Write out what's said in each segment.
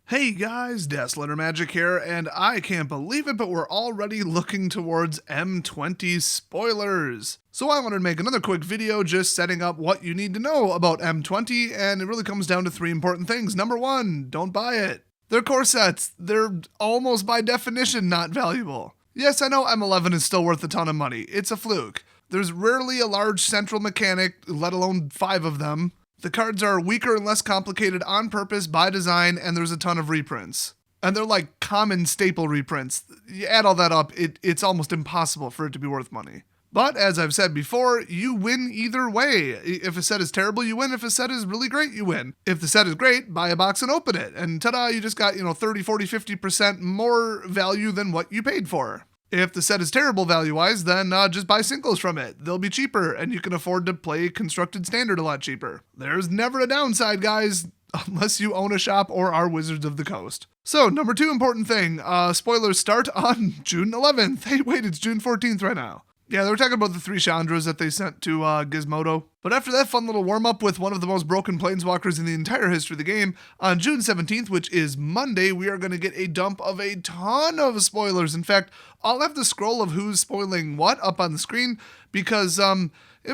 Hey guys, Letter Magic here, and I can't believe it, but we're already looking towards M20 spoilers. So I wanted to make another quick video just setting up what you need to know about M20, and it really comes down to three important things. Number one, don't buy it. They're core sets. They're almost by definition not valuable. Yes, I know M11 is still worth a ton of money. It's a fluke. There's rarely a large central mechanic, let alone 5 of them. The cards are weaker and less complicated on purpose by design, and there's a ton of reprints. And they're like common staple reprints. You add all that up, it's almost impossible for it to be worth money. But as I've said before, you win either way. If a set is terrible, you win. If a set is really great, you win. If the set is great, buy a box and open it. And ta-da, you just got, 30, 40, 50% more value than what you paid for. If the set is terrible value-wise, then just buy singles from it. They'll be cheaper, and you can afford to play Constructed Standard a lot cheaper. There's never a downside, guys, unless you own a shop or are Wizards of the Coast. So, number 2 important thing, spoilers start on June 11th. Hey, wait, it's June 14th right now. Yeah, they were talking about the 3 Chandras that they sent to Gizmodo. But after that fun little warm-up with one of the most broken planeswalkers in the entire history of the game, on June 17th, which is Monday, we are going to get a dump of a ton of spoilers. In fact, I'll have the scroll of who's spoiling what up on the screen because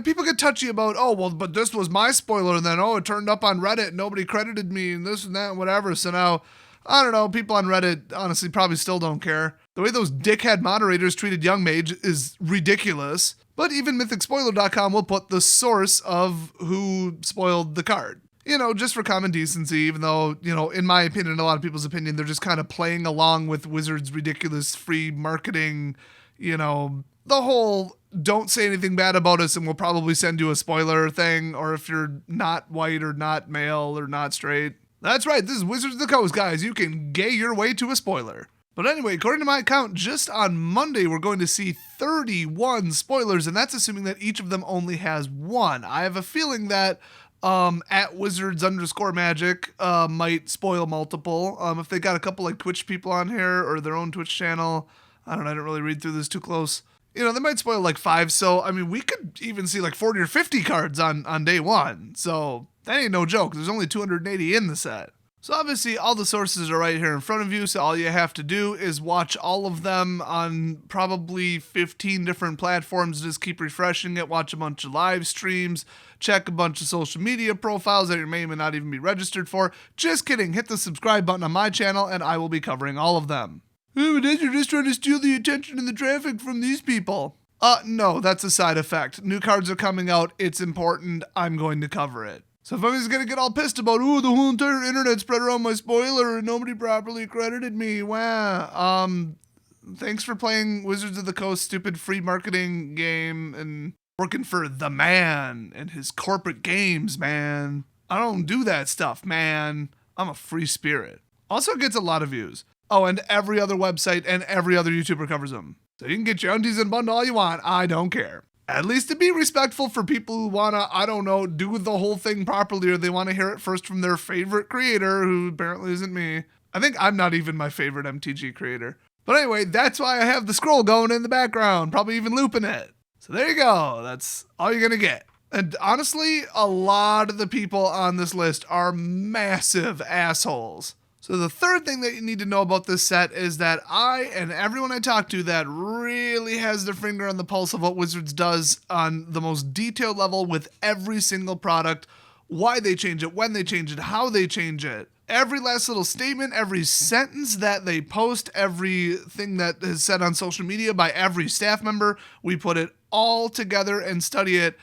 people get touchy about, but this was my spoiler, and then, it turned up on Reddit, nobody credited me, and this and that and whatever. So now, I don't know, people on Reddit honestly probably still don't care. The way those dickhead moderators treated Young Mage is ridiculous. But even MythicSpoiler.com will put the source of who spoiled the card. Just for common decency, even though, in my opinion, in a lot of people's opinion, they're just kind of playing along with Wizards' ridiculous free marketing, the whole don't say anything bad about us and we'll probably send you a spoiler thing, or if you're not white or not male or not straight. That's right, this is Wizards of the Coast, guys. You can gay your way to a spoiler. But anyway, according to my account, just on Monday, we're going to see 31 spoilers, and that's assuming that each of them only has one. I have a feeling that at Wizards_Magic might spoil multiple. If they got a couple like Twitch people on here or their own Twitch channel, I don't know, I didn't really read through this too close. They might spoil like 5, so, we could even see like 40 or 50 cards on day one. So that ain't no joke. There's only 280 in the set. So obviously all the sources are right here in front of you, so all you have to do is watch all of them on probably 15 different platforms. Just keep refreshing it, watch a bunch of live streams, check a bunch of social media profiles that you may or may not even be registered for. Just kidding, hit the subscribe button on my channel and I will be covering all of them. Oh, but you're just trying to steal the attention and the traffic from these people. No, that's a side effect. New cards are coming out, it's important, I'm going to cover it. So if anybody's gonna get all pissed about, the whole entire internet spread around my spoiler and nobody properly credited me, wow. Thanks for playing Wizards of the Coast stupid free marketing game and working for the man and his corporate games, man. I don't do that stuff, man. I'm a free spirit. Also gets a lot of views. Oh, and every other website and every other YouTuber covers them. So you can get your undies and bundle all you want, I don't care. At least to be respectful for people who wanna, do the whole thing properly, or they wanna hear it first from their favorite creator, who apparently isn't me. I think I'm not even my favorite MTG creator. But anyway, that's why I have the scroll going in the background, probably even looping it. So there you go, that's all you're gonna get. And honestly, a lot of the people on this list are massive assholes. So the third thing that you need to know about this set is that I and everyone I talk to that really has their finger on the pulse of what Wizards does on the most detailed level with every single product, why they change it, when they change it, how they change it. Every last little statement, every sentence that they post, everything that is said on social media by every staff member, we put it all together and study it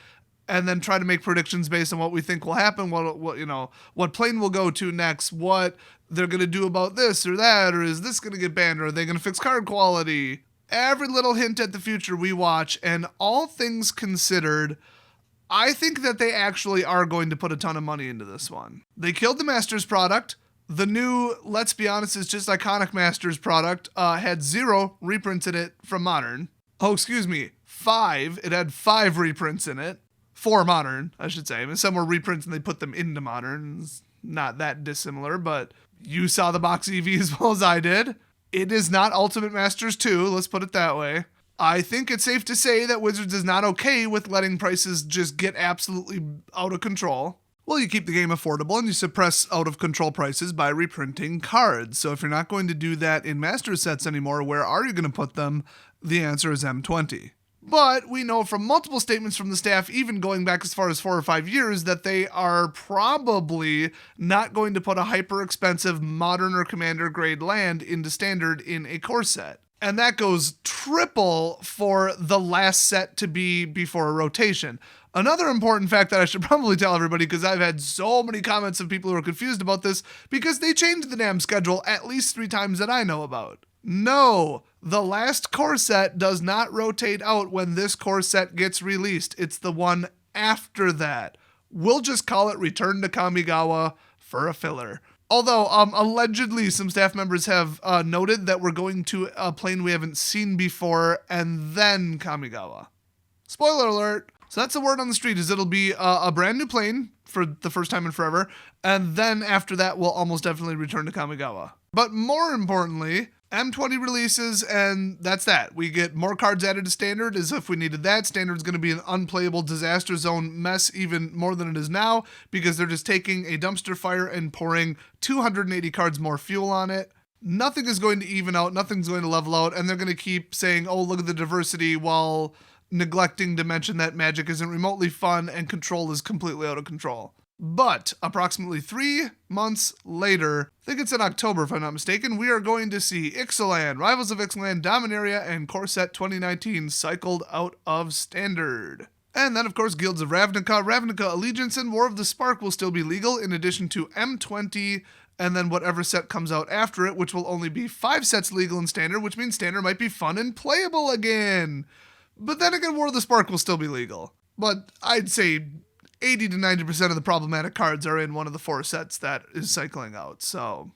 and then try to make predictions based on what we think will happen, what plane we'll go to next, what they're going to do about this or that, or is this going to get banned, or are they going to fix card quality? Every little hint at the future we watch, and all things considered, I think that they actually are going to put a ton of money into this one. They killed the Masters product. The new, let's be honest, is just iconic Masters product had 0 reprints in it from Modern. 5. It had 5 reprints in it. 4 Modern, I should say. Some were reprints and they put them into Modern. It's not that dissimilar, but you saw the box EV as well as I did. It is not Ultimate Masters 2, let's put it that way. I think it's safe to say that Wizards is not okay with letting prices just get absolutely out of control. Well, you keep the game affordable and you suppress out-of-control prices by reprinting cards. So if you're not going to do that in master sets anymore, where are you going to put them? The answer is M20. But we know from multiple statements from the staff, even going back as far as 4 or 5 years, that they are probably not going to put a hyper-expensive modern or commander grade land into standard in a core set. And that goes triple for the last set to be before a rotation. Another important fact that I should probably tell everybody, because I've had so many comments of people who are confused about this, because they changed the damn schedule at least 3 times that I know about. No, the last core set does not rotate out when this core set gets released. It's the one after that. We'll just call it Return to Kamigawa for a filler. Although, allegedly, some staff members have noted that we're going to a plane we haven't seen before, and then Kamigawa. Spoiler alert. So that's the word on the street, is it'll be a brand new plane for the first time in forever, and then after that, we'll almost definitely return to Kamigawa. But more importantly, M20 releases, and that's that. We get more cards added to Standard, as if we needed that. Standard's going to be an unplayable disaster zone mess even more than it is now, because they're just taking a dumpster fire and pouring 280 cards more fuel on it. Nothing is going to even out, nothing's going to level out, and they're going to keep saying, oh, look at the diversity, while neglecting to mention that Magic isn't remotely fun and control is completely out of control. But approximately 3 months later, I think it's in October if I'm not mistaken, we are going to see Ixalan, Rivals of Ixalan, Dominaria, and Core Set 2019 cycled out of Standard. And then, of course, Guilds of Ravnica, Ravnica Allegiance, and War of the Spark will still be legal, in addition to M20, and then whatever set comes out after it, which will only be 5 sets legal in Standard, which means Standard might be fun and playable again. But then again, War of the Spark will still be legal. But I'd say 80 to 90% of the problematic cards are in one of the 4 sets that is cycling out. So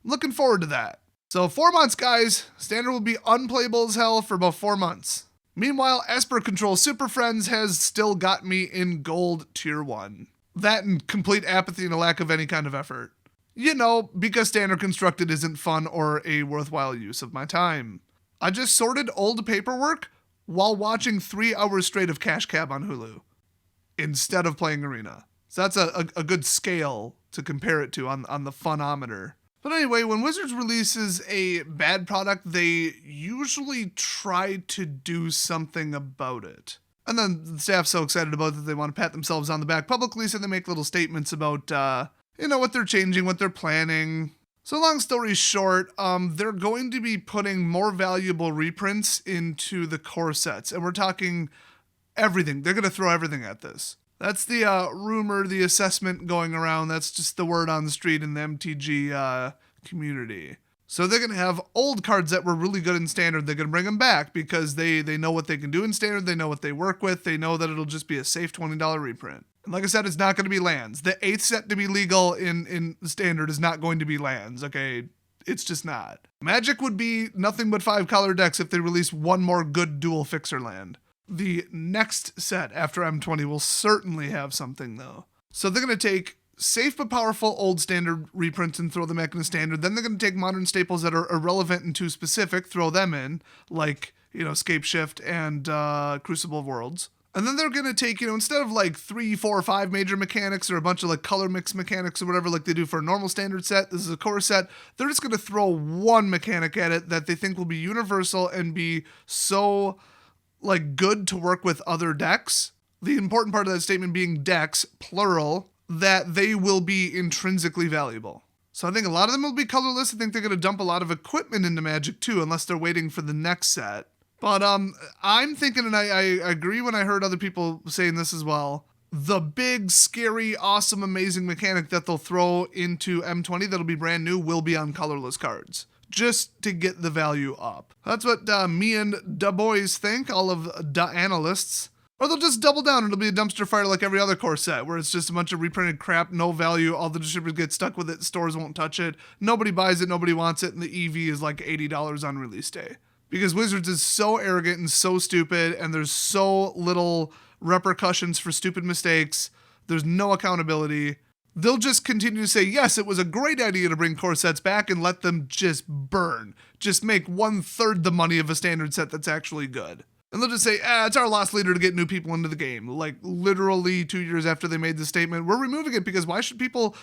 I'm looking forward to that. So 4 months, guys. Standard will be unplayable as hell for about 4 months. Meanwhile, Esper Control Super Friends has still got me in gold tier 1. That and complete apathy and a lack of any kind of effort. You know, because Standard Constructed isn't fun or a worthwhile use of my time. I just sorted old paperwork while watching 3 hours straight of Cash Cab on Hulu, instead of playing Arena. So that's a good scale to compare it to on the funometer. But anyway, when Wizards releases a bad product, they usually try to do something about it. And then the staff's so excited about it that they want to pat themselves on the back publicly, so they make little statements about, what they're changing, what they're planning. So long story short, they're going to be putting more valuable reprints into the core sets. And we're talking everything. They're going to throw everything at this. That's the rumor, the assessment going around. That's just the word on the street in the MTG community. So they're going to have old cards that were really good in Standard. They're going to bring them back because they know what they can do in Standard. They know what they work with. They know that it'll just be a safe $20 reprint. And like I said, it's not going to be lands. The 8th set to be legal in Standard is not going to be lands, okay? It's just not. Magic would be nothing but 5-color decks if they release one more good dual fixer land. The next set after M20 will certainly have something, though. So they're going to take safe but powerful old Standard reprints and throw them back into Standard. Then they're going to take modern staples that are irrelevant and too specific, throw them in, like, Scape Shift and Crucible of Worlds. And then they're going to take, instead of like 3, 4, or 5 major mechanics or a bunch of like color mix mechanics or whatever like they do for a normal Standard set, this is a core set, they're just going to throw one mechanic at it that they think will be universal and be so like good to work with other decks. The important part of that statement being decks, plural, that they will be intrinsically valuable. So I think a lot of them will be colorless. I think they're going to dump a lot of equipment into Magic too, unless they're waiting for the next set. But I'm thinking, and I agree when I heard other people saying this as well, the big, scary, awesome, amazing mechanic that they'll throw into M20 that'll be brand new will be on colorless cards, just to get the value up. That's what me and Da Boys think, all of Da Analysts. Or they'll just double down. It'll be a dumpster fire like every other core set, where it's just a bunch of reprinted crap, no value, all the distributors get stuck with it, stores won't touch it, nobody buys it, nobody wants it, and the EV is like $80 on release day. Because Wizards is so arrogant and so stupid, and there's so little repercussions for stupid mistakes. There's no accountability. They'll just continue to say, yes, it was a great idea to bring core sets back and let them just burn. Just make 1/3 the money of a Standard set that's actually good. And they'll just say, it's our loss leader to get new people into the game. Like literally 2 years after they made the statement, we're removing it because why should people,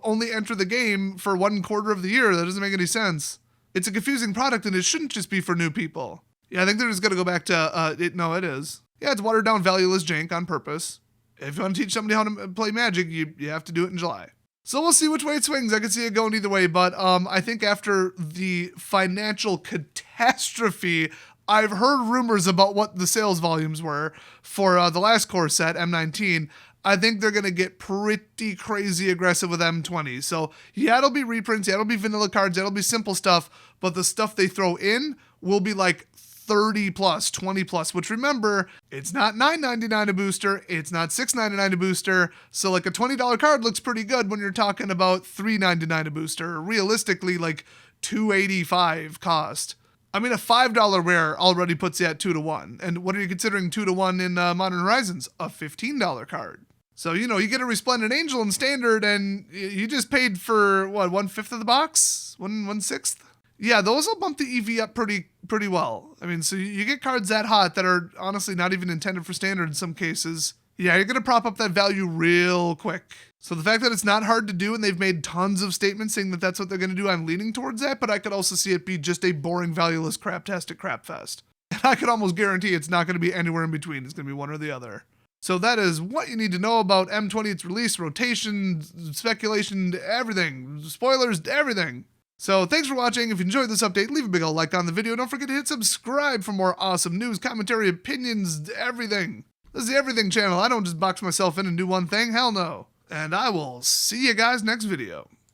only enter the game for 1/4 of the year? That doesn't make any sense. It's a confusing product and it shouldn't just be for new people. Yeah, I think they're just going to go back to, it is. Yeah, it's watered down, valueless jank on purpose. If you want to teach somebody how to play Magic, you have to do it in July. So we'll see which way it swings. I could see it going either way, but I think after the financial catastrophe, I've heard rumors about what the sales volumes were for the last core set, M19. I think they're going to get pretty crazy aggressive with M20. So yeah, it'll be reprints, yeah, it'll be vanilla cards, it'll be simple stuff, but the stuff they throw in will be like 30 plus, 20 plus, which remember, it's not $9.99 a booster, it's not $6.99 a booster, so like a $20 card looks pretty good when you're talking about $3.99 a booster, realistically like $2.85 cost. I mean, a $5 rare already puts you at 2 to 1, and what are you considering 2 to 1 in Modern Horizons? A $15 card. So, you get a Resplendent Angel in Standard, and you just paid for, what, 1/5 of the box? 1/6? Yeah, those will bump the EV up pretty well. I mean, so you get cards that hot that are honestly not even intended for Standard in some cases. Yeah, you're going to prop up that value real quick. So the fact that it's not hard to do and they've made tons of statements saying that that's what they're going to do, I'm leaning towards that, but I could also see it be just a boring, valueless, craptastic crap fest. And I could almost guarantee it's not going to be anywhere in between. It's going to be one or the other. So that is what you need to know about M20, its release, rotation, speculation, everything. Spoilers, everything. So thanks for watching. If you enjoyed this update, leave a big ol' like on the video. Don't forget to hit subscribe for more awesome news, commentary, opinions, everything. This is the Everything channel. I don't just box myself in and do one thing. Hell no. And I will see you guys next video.